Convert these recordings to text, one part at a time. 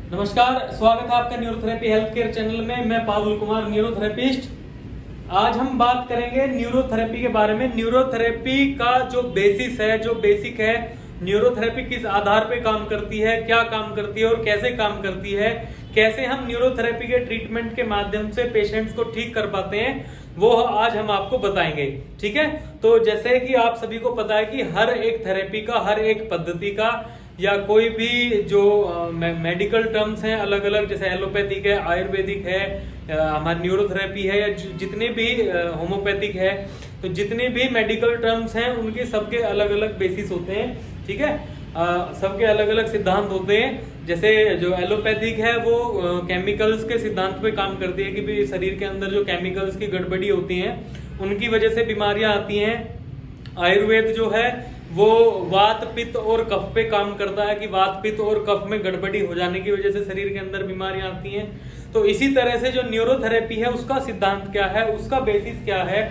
नमस्कार, स्वागत है आपका न्यूरोथेरेपी हेल्थ केयर चैनल में। मैं पारुल कुमार, न्यूरोथेरेपिस्ट। आज हम बात करेंगे न्यूरोथेरेपी के बारे में। न्यूरोथेरेपी का जो बेसिस है, जो बेसिक है, न्यूरोथेरेपी किस आधार पे काम करती है, क्या काम करती है और कैसे काम करती है, कैसे हम न्यूरोथेरेपी के ट्रीटमेंट के माध्यम से पेशेंट्स को ठीक कर पाते हैं, वो आज हम आपको बताएंगे। ठीक है, तो जैसे कि आप सभी को पता है कि हर एक थेरेपी का, हर एक पद्धति का या कोई भी जो मेडिकल टर्म्स हैं अलग अलग, जैसे एलोपैथिक है, आयुर्वेदिक है, हमारी न्यूरोथेरेपी है, या जितने भी होम्योपैथिक है, तो जितने भी मेडिकल टर्म्स हैं उनके सबके अलग अलग बेसिस होते हैं। ठीक है, सबके अलग अलग सिद्धांत होते हैं। जैसे जो एलोपैथिक है वो केमिकल्स के सिद्धांत पे काम करती है कि भी शरीर के अंदर जो केमिकल्स की गड़बड़ी होती है उनकी वजह से बीमारियां आती हैं। आयुर्वेद जो है वो वात पित्त और कफ पे काम करता है कि वात पित्त और कफ में गड़बड़ी हो जाने की वजह से शरीर के अंदर बीमारियां आती हैं। तो इसी तरह से जो न्यूरोथेरेपी है उसका सिद्धांत क्या है, उसका बेसिस क्या है,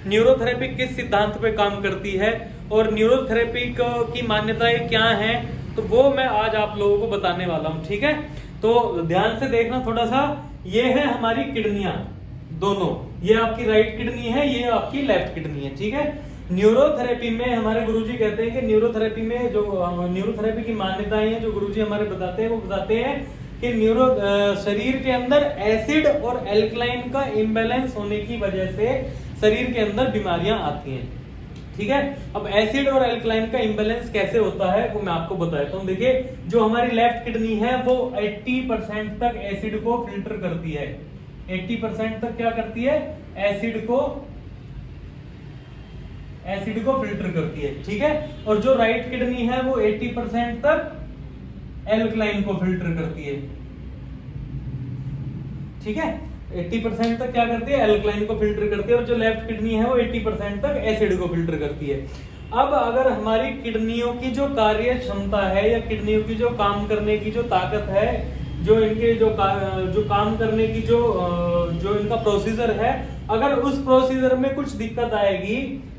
न्यूरोथेरेपी किस सिद्धांत पे काम करती है और न्यूरोथेरेपी की मान्यताएं क्या हैं, तो वो मैं आज आप लोगों को बताने वाला हूं। ठीक है, तो ध्यान से देखना थोड़ा सा। ये है हमारी किडनियां दोनों, ये आपकी राइट किडनी है, ये आपकी लेफ्ट किडनी है। ठीक है, न्यूरोथेरेपी में हमारे गुरुजी कहते हैं कि न्यूरोथेरेपी में जो न्यूरोथेरेपी की मान्यताएं हैं जो गुरुजी हमारे बताते हैं, वो बताते हैं कि शरीर के अंदर एसिड और एल्कलाइन का इम्बैलेंस होने की वजह से शरीर के अंदर बीमारियां आती हैं। ठीक है, अब एसिड और एल्कलाइन का इम्बैलेंस कैसे होता है वो मैं आपको बताता हूं। देखिए, जो हमारी लेफ्ट किडनी है वो 80% तक एसिड को फिल्टर करती है। 80% तक क्या करती है? एसिड को फिल्टर करती है। ठीक है, और जो राइट किडनी है वो 80% तक एल्कलाइन को फिल्टर करती है। ठीक है, 80% तक क्या करती है? एल्कलाइन को फिल्टर करती है। और जो लेफ्ट किडनी है वो 80% तक एसिड को फिल्टर करती है। अब अगर हमारी किडनियों की जो कार्य क्षमता है या किडनियों की जो काम करने की जो ताकत है, जो इनके जो काम करने की जो इनका प्रोसीजर है, अगर उस प्रोसीजर में कुछ दिक्कत आएगी,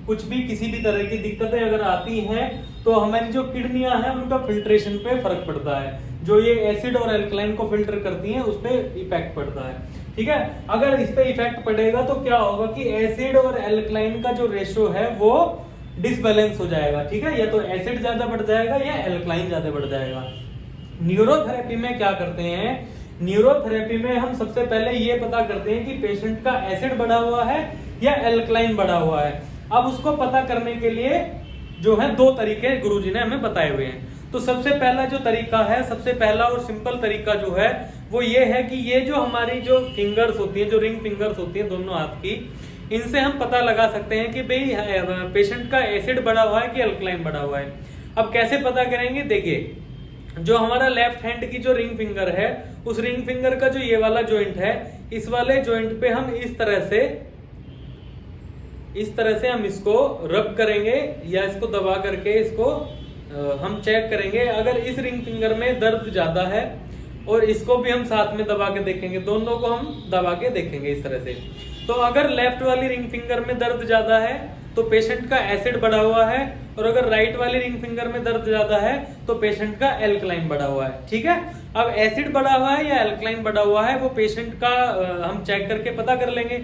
कुछ भी किसी भी तरह की दिक्कतें अगर आती हैं, तो हमारी जो किडनियां हैं उनका फिल्ट्रेशन पे फर्क पड़ता है। जो ये एसिड और एल्कलाइन को फिल्टर करती हैं उस पे इफेक्ट पड़ता है। ठीक है, अगर इस पे इफेक्ट पड़ेगा तो क्या होगा कि एसिड और एल्कलाइन का जो रेशियो है वो डिसबैलेंस हो जाएगा। ठीक है, या तो एसिड ज्यादा बढ़ जाएगा या एल्कलाइन ज्यादा बढ़ जाएगा। न्यूरोथेरेपी में क्या करते हैं? न्यूरोथेरेपी में हम सबसे पहले ये पता करते हैं कि पेशेंट का एसिड बढ़ा हुआ है या एल्कलाइन बढ़ा हुआ है। अब उसको पता करने के लिए जो है दो तरीके गुरुजी ने हमें बताए हुए हैं। तो सबसे पहला जो तरीका है, सबसे पहला और सिंपल तरीका जो है वो ये है कि ये जो हमारी जो फिंगर्स होती है, जो रिंग फिंगर्स होती है दोनों हाथ की, इनसे हम पता लगा सकते हैं कि भाई पेशेंट का एसिड बढ़ा हुआ है कि अल्कलाइन बढ़ा हुआ है। अब कैसे पता करेंगे? देखिए, जो हमारा लेफ्ट हैंड की जो रिंग फिंगर है, उस रिंग फिंगर का जो ये वाला जॉइंट है, इस वाले जॉइंट पे हम इस तरह से हम इसको रब करेंगे या इसको दबा करके इसको हम चेक करेंगे। अगर इस रिंग फिंगर में दर्द ज्यादा है और इसको भी हम साथ में दबा के देखेंगे, दोनों को हम दबा के देखेंगे इस तरह से। तो अगर लेफ्ट वाली रिंग फिंगर में दर्द ज्यादा है तो पेशेंट का एसिड बढ़ा हुआ है, और अगर राइट वाली रिंग फिंगर में दर्द ज्यादा है तो पेशेंट का एल्कलाइन बढ़ा हुआ है। ठीक है, अब एसिड बढ़ा हुआ है या एल्कलाइन बढ़ा हुआ है वो पेशेंट का हम चेक करके पता कर लेंगे।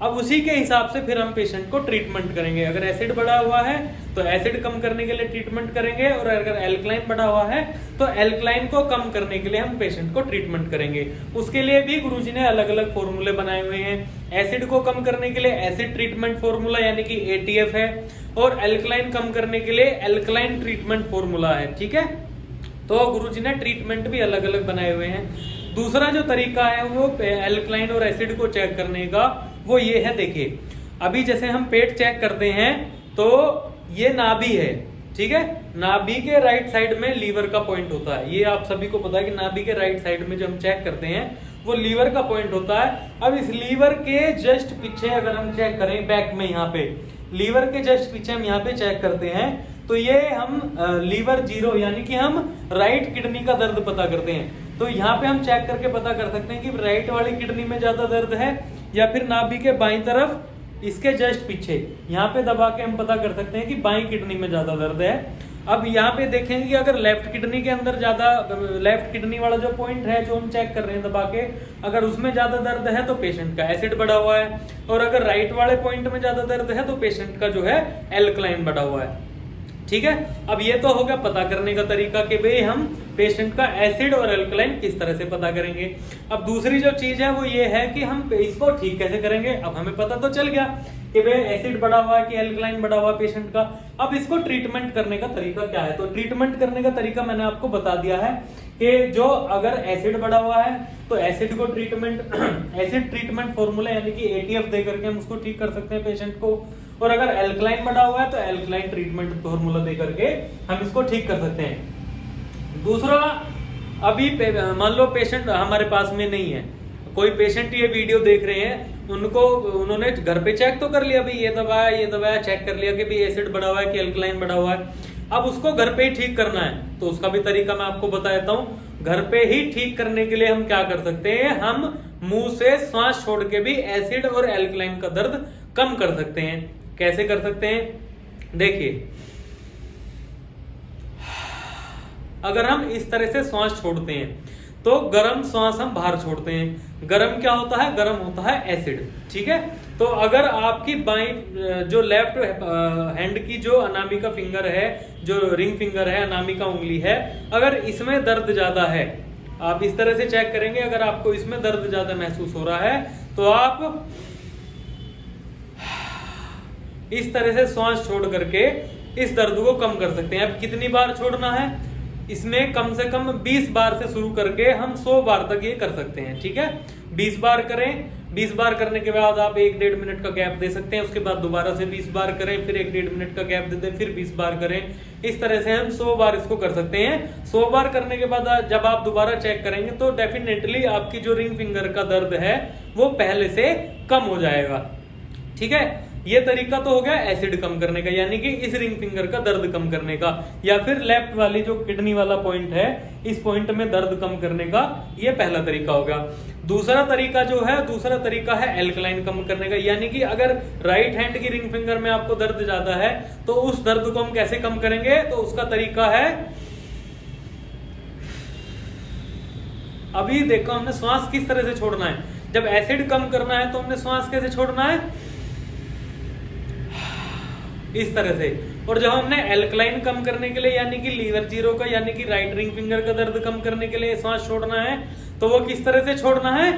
अब उसी के हिसाब से फिर हम पेशेंट को ट्रीटमेंट करेंगे। अगर एसिड बढ़ा हुआ है तो एसिड कम करने के लिए ट्रीटमेंट करेंगे, और अगर एल्कलाइन बढ़ा हुआ है तो एल्कलाइन को कम करने के लिए हम पेशेंट को ट्रीटमेंट करेंगे। उसके लिए भी गुरुजी ने अलग अलग फॉर्मूले बनाए हुए हैं। एसिड को कम करने के लिए एसिड ट्रीटमेंट फॉर्मूला यानी कि ATF है, और एल्कलाइन कम करने के लिए एल्कलाइन ट्रीटमेंट फॉर्मूला है। ठीक है, तो गुरुजी ने ट्रीटमेंट भी अलग अलग बनाए हुए हैं। दूसरा जो तरीका है वो एल्कलाइन और एसिड को चेक करने का, वो ये है। देखिए, अभी जैसे हम पेट चेक करते हैं तो ये नाभि है। ठीक है, नाभि के राइट साइड में लीवर का पॉइंट होता है। ये आप सभी को पता है कि नाभि के राइट साइड में जो हम चेक करते हैं वो लीवर का पॉइंट होता है। अब इस लीवर के जस्ट पीछे अगर हम चेक करें, बैक में यहाँ पे लीवर के जस्ट पीछे हम यहाँ पे चेक करते हैं, तो ये हम लीवर जीरो यानी कि हम राइट किडनी का दर्द पता करते हैं। तो यहाँ पे हम चेक करके पता कर सकते हैं कि राइट वाली किडनी में ज्यादा दर्द है या फिर नाभि के बाईं तरफ इसके जस्ट पीछे यहाँ पे दबा के हम पता कर सकते हैं कि बाईं किडनी में ज्यादा दर्द है। अब यहाँ पे देखेंगे कि अगर लेफ्ट किडनी के अंदर ज्यादा, लेफ्ट किडनी वाला जो पॉइंट है जो हम चेक कर रहे हैं दबा के, अगर उसमें ज्यादा दर्द है तो पेशेंट का एसिड बढ़ा हुआ है, और अगर राइट वाले पॉइंट में ज्यादा दर्द है तो पेशेंट का जो है एल्कलाइन बढ़ा हुआ है। ठीक है, अब ये तो हो गया पता करने का तरीका कि भाई हम पेशेंट का एसिड और एल्कलाइन किस तरह से पता करेंगे। अब दूसरी जो चीज है वो ये है कि हम इसको ठीक कैसे करेंगे। अब हमें पता तो चल गया कि भाई एसिड बढ़ा हुआ है कि एल्कलाइन बढ़ा हुआ है पेशेंट का। अब इसको ट्रीटमेंट करने का तरीका क्या है, तो ट्रीटमेंट करने का तरीका मैंने आपको बता दिया है कि जो अगर एसिड बढ़ा हुआ है तो एसिड को ट्रीटमेंट एसिड ट्रीटमेंट फॉर्मूला यानी कि ATF दे करके हम उसको ठीक कर सकते हैं पेशेंट को, और अगर एल्कलाइन बढ़ा हुआ है तो एल्कलाइन ट्रीटमेंट फॉर्मूला दे करके हम इसको ठीक कर सकते हैं। दूसरा, अभी मान लो पेशेंट हमारे पास में नहीं है, कोई पेशेंट ये वीडियो देख रहे हैं, उन्होंने घर पे चेक तो कर लिया, भाई ये दवाया चेक कर लिया कि भाई एसिड बढ़ा हुआ है कि एल्कलाइन बढ़ा हुआ है। अब उसको घर पे ही ठीक करना है तो उसका भी तरीका मैं आपको बता देता हूँ। घर पे ही ठीक करने के लिए हम क्या कर सकते हैं, हम मुंह से सांस छोड़ के भी एसिड और एल्कलाइन का दर्द कम कर सकते हैं। कैसे कर सकते हैं, देखिए, अगर हम इस तरह से सांस छोड़ते हैं तो गर्म सांस हम बाहर छोड़ते हैं। गर्म क्या होता है, गर्म होता है एसिड। ठीक है, तो अगर आपकी बाईं जो लेफ्ट हैंड की जो अनामिका फिंगर है, जो रिंग फिंगर है, अनामिका उंगली है, अगर इसमें दर्द ज्यादा है, आप इस तरह से चेक करेंगे, अगर आपको इसमें दर्द ज्यादा महसूस हो रहा है तो आप इस तरह से सांस छोड़ करके इस दर्द को कम कर सकते हैं। अब कितनी बार छोड़ना है, इसमें कम से कम 20 बार से शुरू करके हम 100 बार तक ये कर सकते हैं। ठीक है, 20 बार करें, 20 बार करने के बाद आप 1-1.5 मिनट का गैप दे सकते हैं, उसके बाद दोबारा से 20 बार करें, फिर 1-1.5 मिनट का गैप दे दें, फिर 20 बार करें। इस तरह से हम 100 बार इसको कर सकते हैं। 100 बार करने के बाद जब आप दोबारा चेक करेंगे तो डेफिनेटली आपकी जो रिंग फिंगर का दर्द है वो पहले से कम हो जाएगा। ठीक है, ये तरीका तो हो गया एसिड कम करने का, यानी कि इस रिंग फिंगर का दर्द कम करने का, या फिर लेफ्ट वाली जो किडनी वाला पॉइंट है, इस पॉइंट में दर्द कम करने का, ये पहला तरीका हो गया। दूसरा तरीका है एल्कलाइन कम करने का, यानी कि अगर राइट हैंड की रिंग फिंगर में आपको दर्द ज्यादा है तो उस दर्द को हम कैसे कम करेंगे, तो उसका तरीका है, अभी देखो हमने श्वास किस तरह से छोड़ना है। जब एसिड कम करना है तो हमने श्वास कैसे छोड़ना है, इस तरह से। और जब हमने एल्कलाइन कम करने के लिए, यानी कि लीवर जीरो का, यानी कि राइट रिंग फिंगर का दर्द कम करने के लिए सांस छोड़ना है, तो वो किस तरह से छोड़ना है,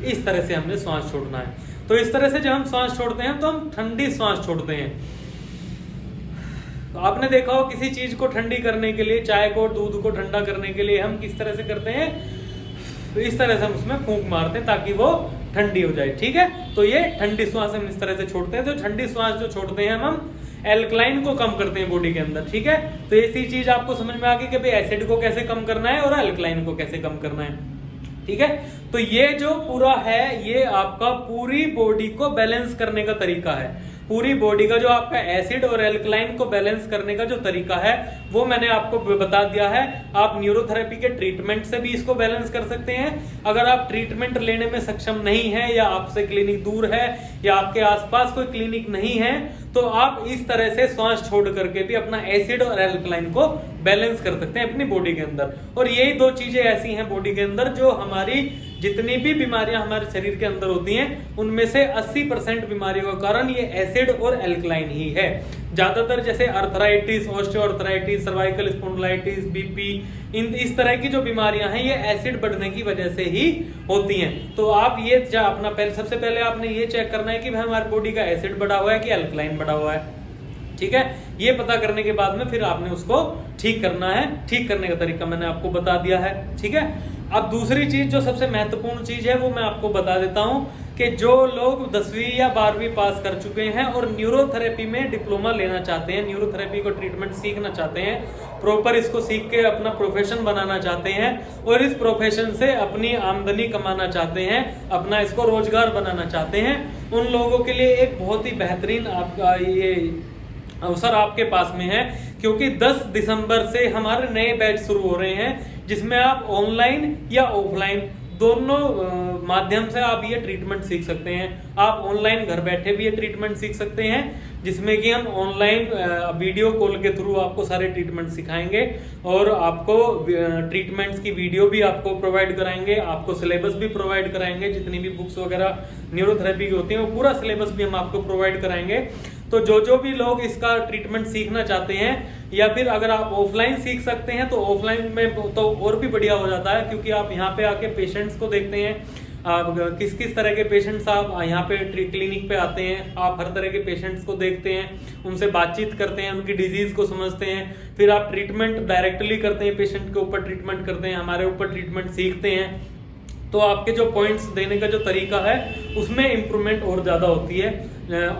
इस तरह से हमने सांस छोड़ना है। तो इस तरह से जब हम सांस छोड़ते हैं तो हम ठंडी सांस छोड़ते हैं। तो आपने देखा हो किसी चीज को ठंडी करने के लिए, चाय को, दूध को ठंडा करने के लिए हम किस तरह से करते हैं, तो इस तरह से हम उसमें फूंक मारते हैं ताकि वो ठंडी हो जाए। ठीक है, तो ये ठंडी श्वास हम इस तरह से छोड़ते हैं। तो ठंडी श्वास जो छोड़ते हैं हम एल्कलाइन को कम करते हैं बॉडी के अंदर। ठीक है, तो इसी चीज आपको समझ में आ गई कि भाई एसिड को कैसे कम करना है और एल्कलाइन को कैसे कम करना है। ठीक है, तो ये जो पूरा है ये आपका पूरी बॉडी को बैलेंस करने का तरीका है। पूरी बॉडी का जो आपका एसिड और एल्कलाइन को बैलेंस करने का जो तरीका है वो मैंने आपको बता दिया है। आप न्यूरोथेरेपी के ट्रीटमेंट से भी इसको बैलेंस कर सकते हैं। अगर आप ट्रीटमेंट लेने में सक्षम नहीं है, या आपसे क्लिनिक दूर है, या आपके आसपास कोई क्लिनिक नहीं है, तो आप इस तरह से सांस छोड़ करके भी अपना एसिड और एल्कलाइन को बैलेंस कर सकते हैं अपनी बॉडी के अंदर। और यही दो चीजें ऐसी हैं बॉडी के अंदर जो हमारी जितनी भी बीमारियां हमारे शरीर के अंदर होती हैं उनमें से 80% बीमारियों का कारण ये एसिड और एल्कलाइन ही है। ज्यादातर जैसे arthritis, osteoarthritis, cervical spondylitis, BP, इस तरह की जो बीमारियां हैं ये एसिड बढ़ने की वजह से ही होती हैं। तो आप ये अपना सबसे पहले आपने ये चेक करना है कि भाई हमारी बॉडी का एसिड बढ़ा हुआ है कि एल्कलाइन बढ़ा हुआ है। ठीक है, ये पता करने के बाद में फिर आपने उसको ठीक करना है। ठीक करने का तरीका मैंने आपको बता दिया है। ठीक है, अब दूसरी चीज जो सबसे महत्वपूर्ण चीज है वो मैं आपको बता देता हूं कि जो लोग 10वीं या 12वीं पास कर चुके हैं और न्यूरोथेरेपी में डिप्लोमा लेना चाहते हैं, न्यूरोथेरेपी को ट्रीटमेंट सीखना चाहते हैं, प्रॉपर इसको सीख के अपना प्रोफेशन बनाना चाहते हैं और इस प्रोफेशन से अपनी आमदनी कमाना चाहते हैं, अपना इसको रोजगार बनाना चाहते हैं, उन लोगों के लिए एक बहुत ही बेहतरीन आपका ये अवसर आपके पास में है। क्योंकि 10 दिसंबर से हमारे नए बैच शुरू हो रहे हैं जिसमें आप ऑनलाइन या ऑफलाइन दोनों माध्यम से आप ये ट्रीटमेंट सीख सकते हैं। आप ऑनलाइन घर बैठे भी ये ट्रीटमेंट सीख सकते हैं, जिसमें कि हम ऑनलाइन वीडियो कॉल के थ्रू आपको सारे ट्रीटमेंट सिखाएंगे और आपको ट्रीटमेंट्स की वीडियो भी आपको प्रोवाइड कराएंगे, आपको सिलेबस भी प्रोवाइड कराएंगे। जितनी भी बुक्स वगैरह न्यूरोथेरेपी की होती हैं वो पूरा सिलेबस भी हम आपको प्रोवाइड कराएंगे। तो जो भी लोग इसका ट्रीटमेंट सीखना चाहते हैं, या फिर अगर आप ऑफलाइन सीख सकते हैं तो ऑफलाइन में तो और भी बढ़िया हो जाता है, क्योंकि आप यहाँ पे आके पेशेंट्स को देखते हैं, आप किस किस तरह के पेशेंट्स आप यहाँ पे क्लिनिक पे आते हैं, आप हर तरह के पेशेंट्स को देखते हैं, उनसे बातचीत करते हैं, उनकी डिजीज को समझते हैं, फिर आप ट्रीटमेंट डायरेक्टली करते हैं, पेशेंट के ऊपर ट्रीटमेंट करते हैं, हमारे ऊपर ट्रीटमेंट सीखते हैं। तो आपके जो पॉइंट्स देने का जो तरीका है उसमें इम्प्रूवमेंट और ज्यादा होती है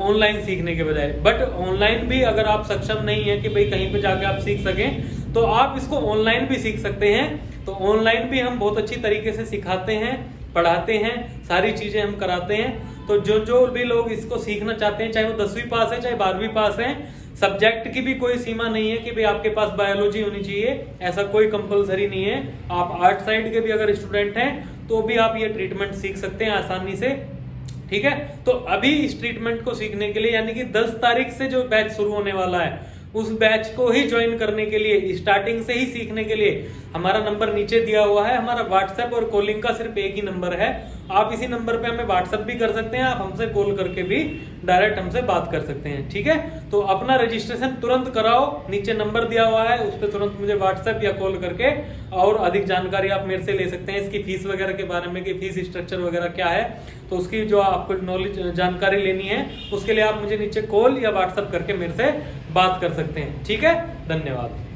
ऑनलाइन सीखने के बजाय। बट ऑनलाइन भी अगर आप सक्षम नहीं है कि भाई कहीं पे जाके आप सीख सकें, तो आप इसको ऑनलाइन भी सीख सकते हैं। तो ऑनलाइन भी हम बहुत अच्छी तरीके से सिखाते हैं, पढ़ाते हैं, सारी चीजें हम कराते हैं। तो जो भी लोग इसको सीखना चाहते हैं, चाहे वो 10वीं पास है चाहे 12वीं पास है, सब्जेक्ट की भी कोई सीमा नहीं है कि भाई आपके पास बायोलॉजी होनी चाहिए, ऐसा कोई कंपलसरी नहीं है। आप आर्ट साइड के भी अगर स्टूडेंट हैं तो भी आप ये ट्रीटमेंट सीख सकते हैं आसानी से। ठीक है, तो अभी इस ट्रीटमेंट को सीखने के लिए यानी कि 10 तारीख से जो बैच शुरू होने वाला है, उस बैच को ही ज्वाइन करने के लिए, स्टार्टिंग से ही सीखने के लिए हमारा नंबर नीचे दिया हुआ है। हमारा व्हाट्सएप और कॉलिंग का सिर्फ एक ही नंबर है। आप इसी नंबर पे हमें व्हाट्सएप भी कर सकते हैं, आप हमसे कॉल करके भी डायरेक्ट हमसे बात कर सकते हैं। ठीक है, तो अपना रजिस्ट्रेशन तुरंत कराओ, नीचे नंबर दिया हुआ है, उस पर तुरंत मुझे व्हाट्सएप या कॉल करके और अधिक जानकारी आप मेरे से ले सकते हैं। इसकी फीस वगैरह के बारे में कि फीस स्ट्रक्चर वगैरह क्या है, तो उसकी जो आपको नॉलेज जानकारी लेनी है उसके लिए आप मुझे नीचे कॉल या व्हाट्सएप करके मेरे से बात कर सकते हैं। ठीक है, धन्यवाद।